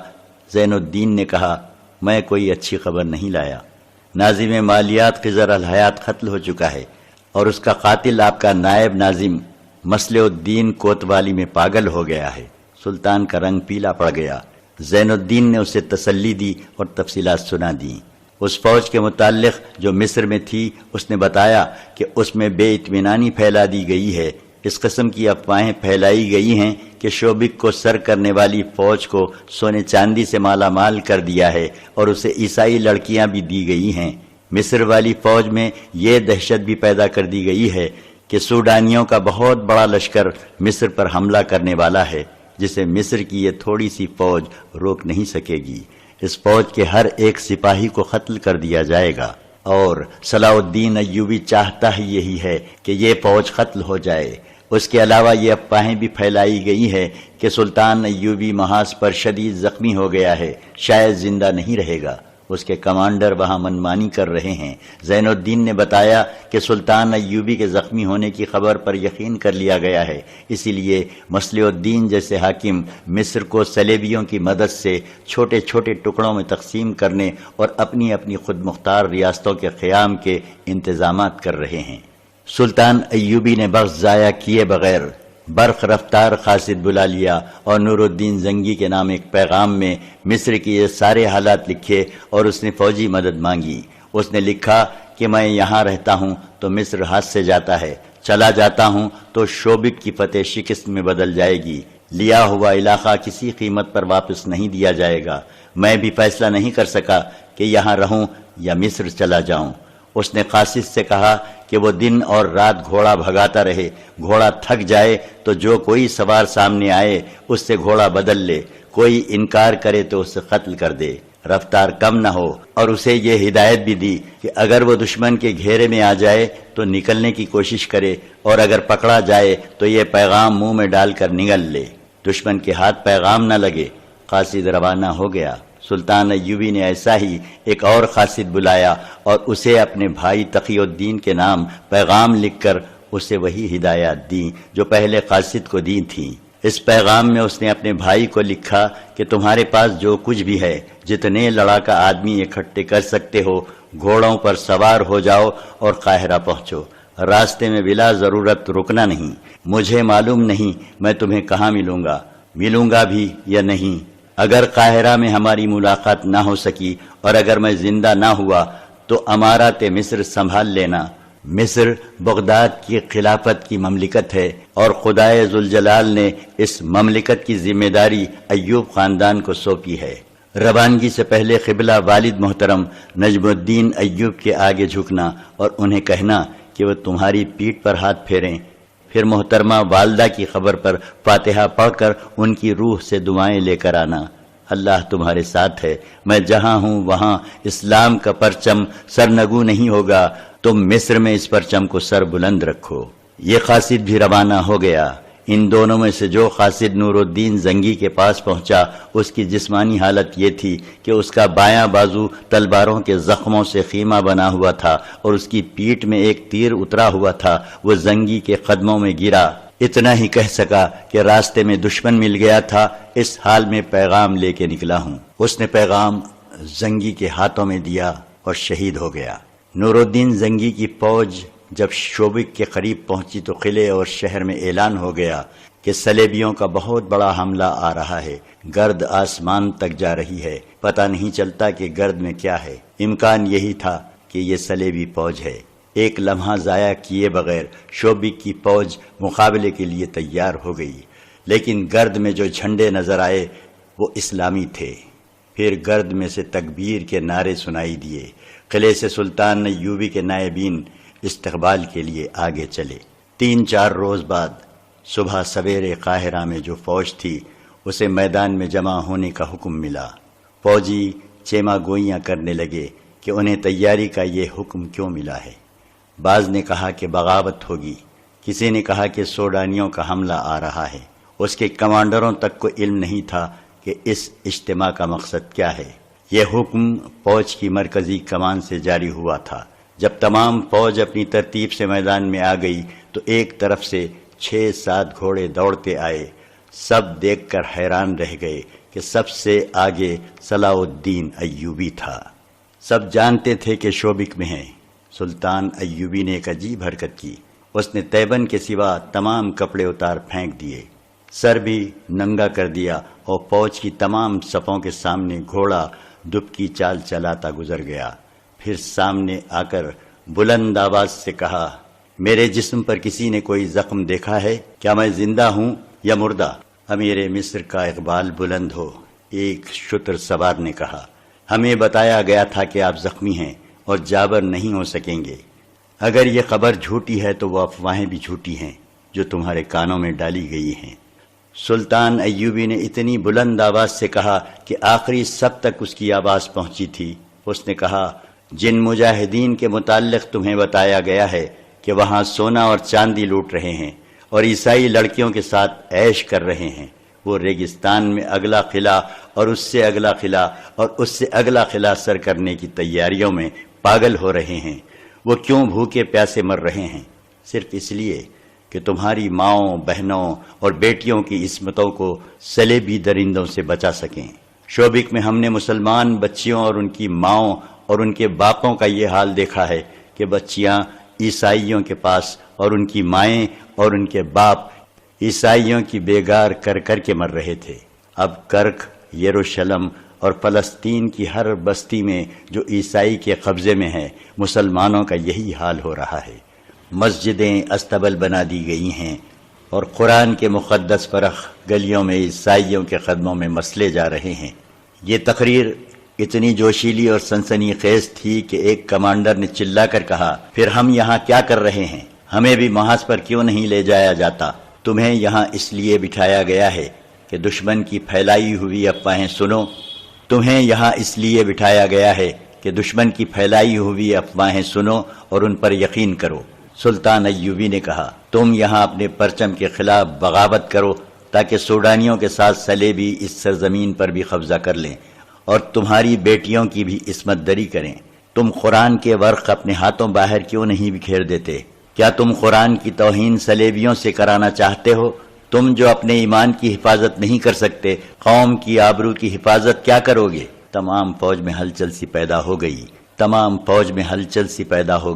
زین الدین نے کہا، میں کوئی اچھی خبر نہیں لایا۔ ناظم مالیات خضر الحیات قتل ہو چکا ہے اور اس کا قاتل آپ کا نائب ناظم مصلح الدین کوتوالی میں پاگل ہو گیا ہے۔ سلطان کا رنگ پیلا پڑ گیا۔ زین الدین نے اسے تسلی دی اور تفصیلات سنا دیں۔ اس فوج کے متعلق جو مصر میں تھی اس نے بتایا کہ اس میں بے اطمینانی پھیلا دی گئی ہے۔ اس قسم کی افواہیں پھیلائی گئی ہیں کہ شوبک کو سر کرنے والی فوج کو سونے چاندی سے مالا مال کر دیا ہے اور اسے عیسائی لڑکیاں بھی دی گئی ہیں۔ مصر والی فوج میں یہ دہشت بھی پیدا کر دی گئی ہے کہ سوڈانیوں کا بہت بڑا لشکر مصر پر حملہ کرنے والا ہے، جسے مصر کی یہ تھوڑی سی فوج روک نہیں سکے گی۔ اس فوج کے ہر ایک سپاہی کو قتل کر دیا جائے گا اور صلاح الدین ایوبی چاہتا ہی یہی ہے کہ یہ فوج قتل ہو جائے۔ اس کے علاوہ یہ افواہیں بھی پھیلائی گئی ہے کہ سلطان ایوبی محاذ پر شدید زخمی ہو گیا ہے، شاید زندہ نہیں رہے گا۔ اس کے کمانڈر وہاں منمانی کر رہے ہیں۔ زین الدین نے بتایا کہ سلطان ایوبی کے زخمی ہونے کی خبر پر یقین کر لیا گیا ہے، اسی لیے مصلح الدین جیسے حاکم مصر کو صلیبیوں کی مدد سے چھوٹے چھوٹے ٹکڑوں میں تقسیم کرنے اور اپنی اپنی خود مختار ریاستوں کے قیام کے انتظامات کر رہے ہیں۔ سلطان ایوبی نے وقت ضائع کیے بغیر برق رفتار قاصد بلا لیا اور نور الدین زنگی کے نام ایک پیغام میں مصر کی یہ سارے حالات لکھے اور اس نے فوجی مدد مانگی۔ اس نے لکھا کہ میں یہاں رہتا ہوں تو مصر ہاتھ سے جاتا ہے، چلا جاتا ہوں تو شوبک کی فتح شکست میں بدل جائے گی، لیا ہوا علاقہ کسی قیمت پر واپس نہیں دیا جائے گا۔ میں بھی فیصلہ نہیں کر سکا کہ یہاں رہوں یا مصر چلا جاؤں۔ اس نے قاصد سے کہا کہ وہ دن اور رات گھوڑا بھگاتا رہے، گھوڑا تھک جائے تو جو کوئی سوار سامنے آئے اس سے گھوڑا بدل لے، کوئی انکار کرے تو اسے قتل کر دے۔ رفتار کم نہ ہو، اور اسے یہ ہدایت بھی دی کہ اگر وہ دشمن کے گھیرے میں آ جائے تو نکلنے کی کوشش کرے، اور اگر پکڑا جائے تو یہ پیغام منہ میں ڈال کر نگل لے، دشمن کے ہاتھ پیغام نہ لگے۔ قاصد روانہ ہو گیا۔ سلطان ایوبی نے ایسا ہی ایک اور قاصد بلایا اور اسے اپنے بھائی تقی الدین کے نام پیغام لکھ کر اسے وہی ہدایات دی جو پہلے قاصد کو دی تھیں۔ اس پیغام میں اس نے اپنے بھائی کو لکھا کہ تمہارے پاس جو کچھ بھی ہے، جتنے لڑاکا آدمی اکٹھے کر سکتے ہو، گھوڑوں پر سوار ہو جاؤ اور قاہرہ پہنچو۔ راستے میں بلا ضرورت رکنا نہیں۔ مجھے معلوم نہیں میں تمہیں کہاں ملوں گا بھی یا نہیں۔ اگر قاہرہ میں ہماری ملاقات نہ ہو سکی اور اگر میں زندہ نہ ہوا تو امارات مصر سنبھال لینا۔ مصر بغداد کی خلافت کی مملکت ہے اور خدائے ذوالجلال نے اس مملکت کی ذمہ داری ایوب خاندان کو سونپی ہے۔ روانگی سے پہلے قبلہ والد محترم نجم الدین ایوب کے آگے جھکنا اور انہیں کہنا کہ وہ تمہاری پیٹھ پر ہاتھ پھیریں، پھر محترمہ والدہ کی خبر پر فاتحہ پڑھ کر ان کی روح سے دعائیں لے کر آنا۔ اللہ تمہارے ساتھ ہے، میں جہاں ہوں وہاں اسلام کا پرچم سرنگو نہیں ہوگا، تم مصر میں اس پرچم کو سر بلند رکھو۔ یہ قاصد بھی روانہ ہو گیا۔ ان دونوں میں سے جو قاصد نور الدین زنگی کے پاس پہنچا اس کی جسمانی حالت یہ تھی کہ اس کا بایاں بازو تلواروں کے زخموں سے خیمہ بنا ہوا تھا اور اس کی پیٹھ میں ایک تیر اترا ہوا تھا۔ وہ زنگی کے قدموں میں گرا، اتنا ہی کہہ سکا کہ راستے میں دشمن مل گیا تھا، اس حال میں پیغام لے کے نکلا ہوں۔ اس نے پیغام زنگی کے ہاتھوں میں دیا اور شہید ہو گیا۔ نور الدین زنگی کی فوج جب شوبک کے قریب پہنچی تو قلعے اور شہر میں اعلان ہو گیا کہ صلیبیوں کا بہت بڑا حملہ آ رہا ہے، گرد آسمان تک جا رہی ہے، پتہ نہیں چلتا کہ گرد میں کیا ہے۔ امکان یہی تھا کہ یہ صلیبی فوج ہے۔ ایک لمحہ ضائع کیے بغیر شوبک کی فوج مقابلے کے لیے تیار ہو گئی، لیکن گرد میں جو جھنڈے نظر آئے وہ اسلامی تھے۔ پھر گرد میں سے تکبیر کے نعرے سنائی دیے۔ قلعے سے سلطان ایوبی کے نائبین استقبال کے لیے آگے چلے۔ 3-4 روز بعد صبح سویرے قاہرہ میں جو فوج تھی اسے میدان میں جمع ہونے کا حکم ملا۔ فوجی چیما گوئیاں کرنے لگے کہ انہیں تیاری کا یہ حکم کیوں ملا ہے۔ بعض نے کہا کہ بغاوت ہوگی، کسی نے کہا کہ سوڈانیوں کا حملہ آ رہا ہے۔ اس کے کمانڈروں تک کو علم نہیں تھا کہ اس اجتماع کا مقصد کیا ہے۔ یہ حکم فوج کی مرکزی کمان سے جاری ہوا تھا۔ جب تمام فوج اپنی ترتیب سے میدان میں آ گئی تو ایک طرف سے 6-7 گھوڑے دوڑتے آئے۔ سب دیکھ کر حیران رہ گئے کہ سب سے آگے صلاح الدین ایوبی تھا۔ سب جانتے تھے کہ شوبک میں ہے۔ سلطان ایوبی نے ایک عجیب حرکت کی۔ اس نے تیبن کے سوا تمام کپڑے اتار پھینک دیے، سر بھی ننگا کر دیا اور فوج کی تمام صفوں کے سامنے گھوڑا دبکی چال چلاتا گزر گیا۔ پھر سامنے آ کر بلند آواز سے کہا، میرے جسم پر کسی نے کوئی زخم دیکھا ہے؟ کیا میں زندہ ہوں یا مردہ؟ امیر مصر کا اقبال بلند ہو، ایک شتر سوار نے کہا۔ ہمیں بتایا گیا تھا کہ آپ زخمی ہیں اور جابر نہیں ہو سکیں گے۔ اگر یہ خبر جھوٹی ہے تو وہ افواہیں بھی جھوٹی ہیں جو تمہارے کانوں میں ڈالی گئی ہیں۔ سلطان ایوبی نے اتنی بلند آواز سے کہا کہ آخری سب تک اس کی آواز پہنچی تھی۔ اس نے کہا، جن مجاہدین کے متعلق تمہیں بتایا گیا ہے کہ وہاں سونا اور چاندی لوٹ رہے ہیں اور عیسائی لڑکیوں کے ساتھ عیش کر رہے ہیں، وہ ریگستان میں اگلا قلعہ اور اس سے اگلا قلعہ اور اس سے اگلا قلعہ سر کرنے کی تیاریوں میں پاگل ہو رہے ہیں۔ وہ کیوں بھوکے پیاسے مر رہے ہیں؟ صرف اس لیے کہ تمہاری ماؤں، بہنوں اور بیٹیوں کی عصمتوں کو صلیبی درندوں سے بچا سکیں۔ شوبک میں ہم نے مسلمان بچیوں اور ان کی ماؤں اور ان کے باپوں کا یہ حال دیکھا ہے کہ بچیاں عیسائیوں کے پاس اور ان کی مائیں اور ان کے باپ عیسائیوں کی بیگار کر کر کے مر رہے تھے۔ اب کرک، یروشلم اور فلسطین کی ہر بستی میں جو عیسائی کے قبضے میں ہے، مسلمانوں کا یہی حال ہو رہا ہے۔ مسجدیں استبل بنا دی گئی ہیں اور قرآن کے مقدس فرخ گلیوں میں عیسائیوں کے قدموں میں مسلے جا رہے ہیں۔ یہ تقریر اتنی جوشیلی اور سنسنی خیز تھی کہ ایک کمانڈر نے چلا کر کہا، پھر ہم یہاں کیا کر رہے ہیں؟ ہمیں بھی محاذ پر کیوں نہیں لے جایا جاتا؟ تمہیں یہاں اس لیے بٹھایا گیا ہے کہ دشمن کی پھیلائی ہوئی افواہیں سنو تمہیں یہاں اس لیے بٹھایا گیا ہے کہ دشمن کی پھیلائی ہوئی افواہیں سنو اور ان پر یقین کرو۔ سلطان ایوبی نے کہا، تم یہاں اپنے پرچم کے خلاف بغاوت کرو تاکہ سوڈانیوں کے ساتھ صلیبی اس سرزمین پر بھی قبضہ کر لیں اور تمہاری بیٹیوں کی بھی عصمت دری کریں۔ تم قرآن کے ورق اپنے ہاتھوں باہر کیوں نہیں بکھیر دیتے؟ کیا تم قرآن کی توہین صلیبیوں سے کرانا چاہتے ہو؟ تم جو اپنے ایمان کی حفاظت نہیں کر سکتے، قوم کی آبرو کی حفاظت کیا کرو گے؟ تمام فوج میں ہلچل سی پیدا ہو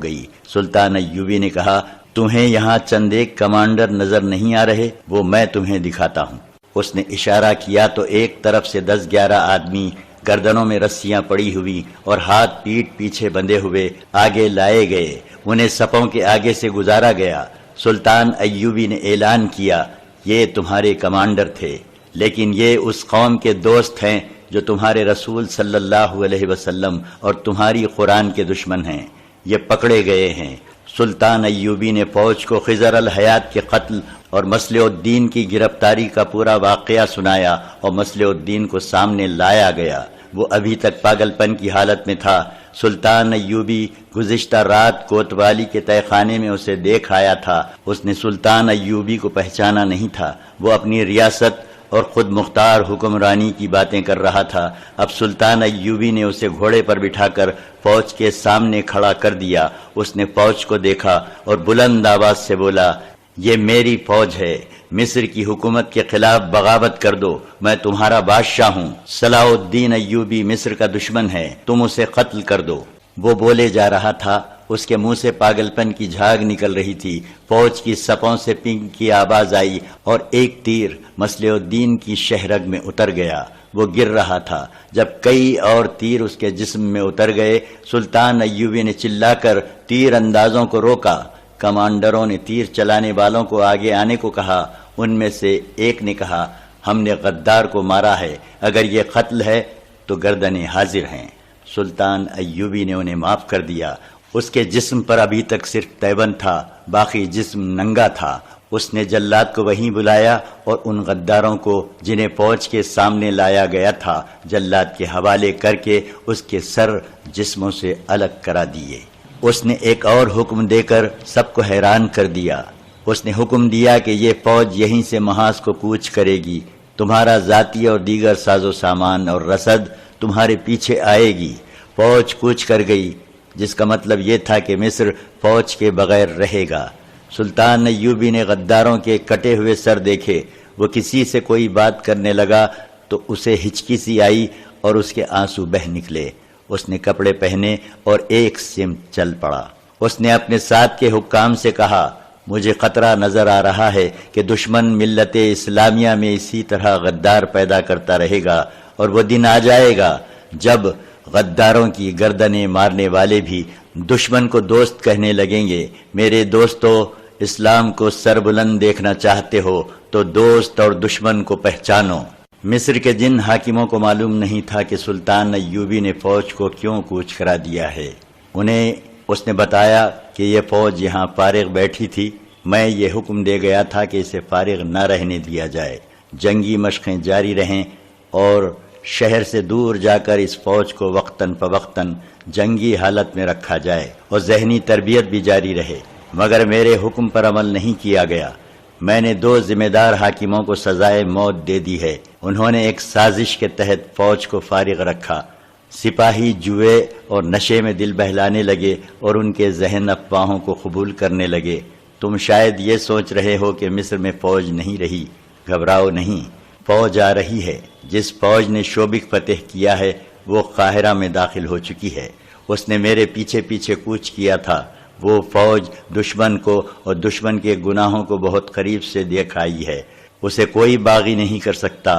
گئی۔ سلطان ایوبی نے کہا، تمہیں یہاں چند ایک کمانڈر نظر نہیں آ رہے؟ وہ میں تمہیں دکھاتا ہوں۔ اس نے اشارہ کیا تو ایک طرف سے 10-11 آدمی گردنوں میں رسیاں پڑی ہوئی اور ہاتھ پیٹھ پیچھے بندھے ہوئے آگے لائے گئے۔ انہیں صفوں کے آگے سے گزارا گیا۔ سلطان ایوبی نے اعلان کیا، یہ تمہارے کمانڈر تھے، لیکن یہ اس قوم کے دوست ہیں جو تمہارے رسول صلی اللہ علیہ وسلم اور تمہاری قرآن کے دشمن ہیں۔ یہ پکڑے گئے ہیں۔ سلطان ایوبی نے فوج کو خضر الحیات کے قتل اور مصلح الدین کی گرفتاری کا پورا واقعہ سنایا اور مصلح الدین کو سامنے لایا گیا۔ وہ ابھی تک پاگل پن کی حالت میں تھا۔ سلطان ایوبی گزشتہ رات کوتوالی کے تہہ خانے میں اسے دیکھ آیا تھا۔ اس نے سلطان ایوبی کو پہچانا نہیں تھا۔ وہ اپنی ریاست اور خود مختار حکمرانی کی باتیں کر رہا تھا۔ اب سلطان ایوبی نے اسے گھوڑے پر بٹھا کر فوج کے سامنے کھڑا کر دیا۔ اس نے فوج کو دیکھا اور بلند آواز سے بولا، یہ میری فوج ہے، مصر کی حکومت کے خلاف بغاوت کر دو، میں تمہارا بادشاہ ہوں۔ صلاح الدین ایوبی مصر کا دشمن ہے، تم اسے قتل کر دو۔ وہ بولے جا رہا تھا، اس کے منہ سے پاگل پن کی جھاگ نکل رہی تھی۔ فوج کی صفوں سے پنگ کی آواز آئی اور ایک تیر مصلح الدین کی شہرگ میں اتر گیا۔ وہ گر رہا تھا۔ جب کئی اور تیر اس کے جسم میں اتر گئے، سلطان ایوبی نے چلا کر تیر اندازوں کو روکا۔ کمانڈروں نے تیر چلانے والوں کو آگے آنے کو کہا۔ ان میں سے ایک نے کہا، ہم نے غدار کو مارا ہے، اگر یہ قتل ہے تو گردنیں حاضر ہیں۔ سلطان ایوبی نے انہیں معاف کر دیا۔ اس کے جسم پر ابھی تک صرف تیبند تھا، باقی جسم ننگا تھا۔ اس نے جلاد کو وہیں بلایا اور ان غداروں کو جنہیں فوج کے سامنے لایا گیا تھا جلاد کے حوالے کر کے اس کے سر جسموں سے الگ کرا دیے۔ اس نے ایک اور حکم دے کر سب کو حیران کر دیا۔ اس نے حکم دیا کہ یہ فوج یہیں سے محاذ کو کوچ کرے گی، تمہارا ذاتی اور دیگر ساز و سامان اور رسد تمہارے پیچھے آئے گی۔ فوج کوچ کر گئی، جس کا مطلب یہ تھا کہ مصر فوج کے بغیر رہے گا۔ سلطان ایوبی نے غداروں کے کٹے ہوئے سر دیکھے۔ وہ کسی سے کوئی بات کرنے لگا تو اسے ہچکی سی آئی اور اس کے آنسو بہہ نکلے۔ اس نے کپڑے پہنے اور ایک سمت چل پڑا۔ اس نے اپنے ساتھ کے حکام سے کہا، مجھے خطرہ نظر آ رہا ہے کہ دشمن ملت اسلامیہ میں اسی طرح غدار پیدا کرتا رہے گا، اور وہ دن آ جائے گا جب غداروں کی گردنیں مارنے والے بھی دشمن کو دوست کہنے لگیں گے۔ میرے دوستو، اسلام کو سربلند دیکھنا چاہتے ہو تو دوست اور دشمن کو پہچانو۔ مصر کے جن حاکموں کو معلوم نہیں تھا کہ سلطان ایوبی نے فوج کو کیوں کوچ کرا دیا ہے، انہیں اس نے بتایا کہ یہ فوج یہاں فارغ بیٹھی تھی، میں یہ حکم دے گیا تھا کہ اسے فارغ نہ رہنے دیا جائے، جنگی مشقیں جاری رہیں اور شہر سے دور جا کر اس فوج کو وقتاً فوقتاً جنگی حالت میں رکھا جائے اور ذہنی تربیت بھی جاری رہے، مگر میرے حکم پر عمل نہیں کیا گیا۔ میں نے 2 ذمہ دار حاکموں کو سزائے موت دے دی ہے۔ انہوں نے ایک سازش کے تحت فوج کو فارغ رکھا۔ سپاہی جوئے اور نشے میں دل بہلانے لگے اور ان کے ذہن افواہوں کو قبول کرنے لگے۔ تم شاید یہ سوچ رہے ہو کہ مصر میں فوج نہیں رہی، گھبراؤ نہیں، فوج آ رہی ہے۔ جس فوج نے شوبک فتح کیا ہے وہ قاہرہ میں داخل ہو چکی ہے۔ اس نے میرے پیچھے پیچھے کوچ کیا تھا۔ وہ فوج دشمن کو اور دشمن کے گناہوں کو بہت قریب سے دیکھ آئی ہے۔ اسے کوئی باغی نہیں کر سکتا۔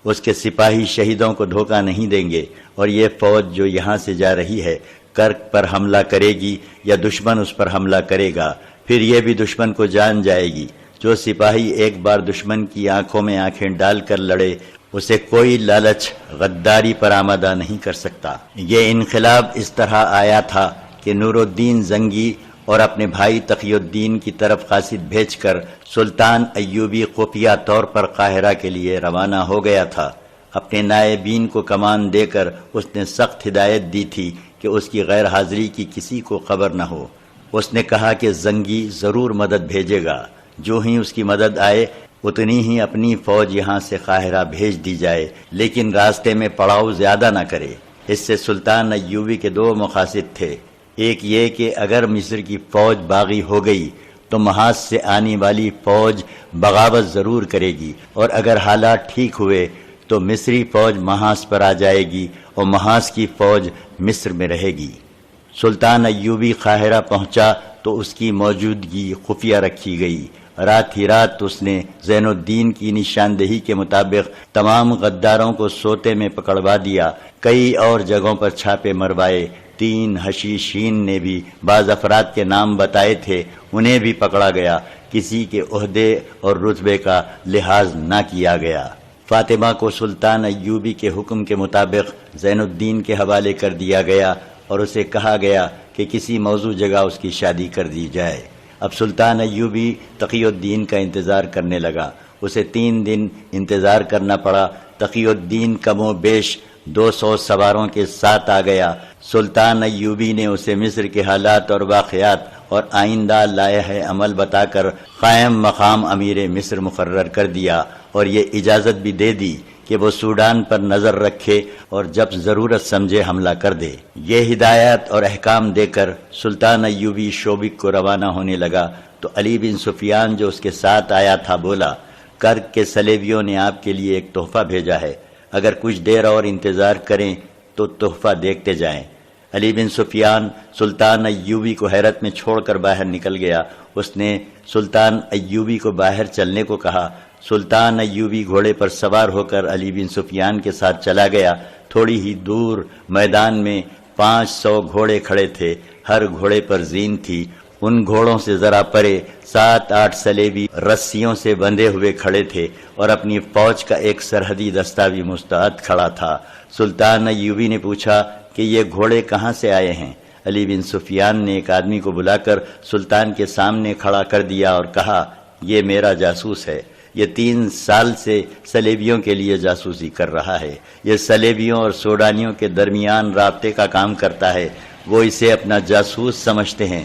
اس کے سپاہی شہیدوں کو دھوکہ نہیں دیں گے، اور یہ فوج جو یہاں سے جا رہی ہے کرک پر حملہ کرے گی یا دشمن اس پر حملہ کرے گا، پھر یہ بھی دشمن کو جان جائے گی۔ جو سپاہی ایک بار دشمن کی آنکھوں میں آنکھیں ڈال کر لڑے، اسے کوئی لالچ غداری پر آمادہ نہیں کر سکتا۔ یہ انقلاب اس طرح آیا تھا کہ نور الدین زنگی اور اپنے بھائی تقی الدین کی طرف قاصد بھیج کر سلطان ایوبی خفیہ طور پر قاہرہ کے لیے روانہ ہو گیا تھا۔ اپنے نائبین کو کمان دے کر اس نے سخت ہدایت دی تھی کہ اس کی غیر حاضری کی کسی کو خبر نہ ہو۔ اس نے کہا کہ زنگی ضرور مدد بھیجے گا، جو ہی اس کی مدد آئے اتنی ہی اپنی فوج یہاں سے قاہرہ بھیج دی جائے، لیکن راستے میں پڑاؤ زیادہ نہ کرے۔ اس سے سلطان ایوبی کے دو مقاصد تھے، ایک یہ کہ اگر مصر کی فوج باغی ہو گئی تو محاذ سے آنے والی فوج بغاوت ضرور کرے گی، اور اگر حالات ٹھیک ہوئے تو مصری فوج محاذ پر آ جائے گی اور محاذ کی فوج مصر میں رہے گی۔ سلطان ایوبی قاہرہ پہنچا تو اس کی موجودگی خفیہ رکھی گئی۔ رات ہی رات اس نے زین الدین کی نشاندہی کے مطابق تمام غداروں کو سوتے میں پکڑوا دیا، کئی اور جگہوں پر چھاپے مروائے۔ 3 حشیشین نے بھی بعض افراد کے نام بتائے تھے، انہیں بھی پکڑا گیا، کسی کے عہدے اور رتبے کا لحاظ نہ کیا گیا۔ فاطمہ کو سلطان ایوبی کے حکم کے مطابق زین الدین کے حوالے کر دیا گیا اور اسے کہا گیا کہ کسی موزوں جگہ اس کی شادی کر دی جائے۔ اب سلطان ایوبی تقی الدین کا انتظار کرنے لگا۔ اسے 3 دن انتظار کرنا پڑا۔ تقی الدین کم و بیش 200 سواروں کے ساتھ آ گیا۔ سلطان ایوبی نے اسے مصر کے حالات اور واقعات اور آئندہ لائحہ عمل بتا کر قائم مقام امیر مصر مقرر کر دیا اور یہ اجازت بھی دے دی کہ وہ سوڈان پر نظر رکھے اور جب ضرورت سمجھے حملہ کر دے۔ یہ ہدایات اور احکام دے کر سلطان ایوبی شوبک کو روانہ ہونے لگا تو علی بن سفیان جو اس کے ساتھ آیا تھا بولا، کرک کے صلیبیوں نے آپ کے لیے ایک تحفہ بھیجا ہے، اگر کچھ دیر اور انتظار کریں تو تحفہ دیکھتے جائیں۔ علی بن سفیان سلطان ایوبی کو حیرت میں چھوڑ کر باہر نکل گیا۔ اس نے سلطان ایوبی کو باہر چلنے کو کہا۔ سلطان ایوبی گھوڑے پر سوار ہو کر علی بن سفیان کے ساتھ چلا گیا۔ تھوڑی ہی دور میدان میں 500 گھوڑے کھڑے تھے، ہر گھوڑے پر زین تھی۔ ان گھوڑوں سے ذرا پرے 7-8 صلیبی رسیوں سے بندھے ہوئے کھڑے تھے اور اپنی فوج کا ایک سرحدی دستہ بھی مستعد کھڑا تھا۔ سلطان ایوبی نے پوچھا کہ یہ گھوڑے کہاں سے آئے ہیں؟ علی بن سفیان نے ایک آدمی کو بلا کر سلطان کے سامنے کھڑا کر دیا اور کہا، یہ میرا جاسوس ہے، یہ 3 سال سے صلیبیوں کے لیے جاسوسی کر رہا ہے، یہ صلیبیوں اور سوڈانیوں کے درمیان رابطے کا کام کرتا ہے، وہ اسے اپنا جاسوس سمجھتے ہیں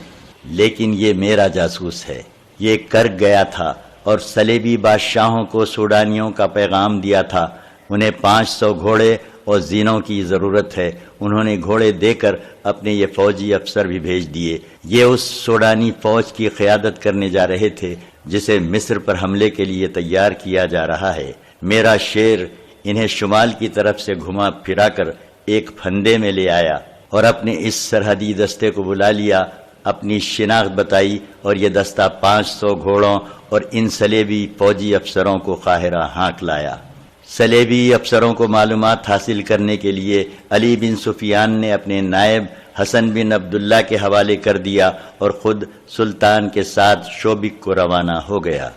لیکن یہ میرا جاسوس ہے۔ یہ کر گیا تھا اور صلیبی بادشاہوں کو سوڈانیوں کا پیغام دیا تھا، انہیں 500 گھوڑے اور زینوں کی ضرورت ہے۔ انہوں نے گھوڑے دے کر اپنے یہ فوجی افسر بھی بھیج دیے۔ یہ اس سوڈانی فوج کی قیادت کرنے جا رہے تھے جسے مصر پر حملے کے لیے تیار کیا جا رہا ہے۔ میرا شیر انہیں شمال کی طرف سے گھما پھرا کر ایک پھندے میں لے آیا اور اپنے اس سرحدی دستے کو بلا لیا، اپنی شناخت بتائی اور یہ دستہ 500 گھوڑوں اور ان صلیبی فوجی افسروں کو قاہرہ ہانک لایا۔ صلیبی افسروں کو معلومات حاصل کرنے کے لیے علی بن سفیان نے اپنے نائب حسن بن عبداللہ کے حوالے کر دیا اور خود سلطان کے ساتھ شوبک کو روانہ ہو گیا۔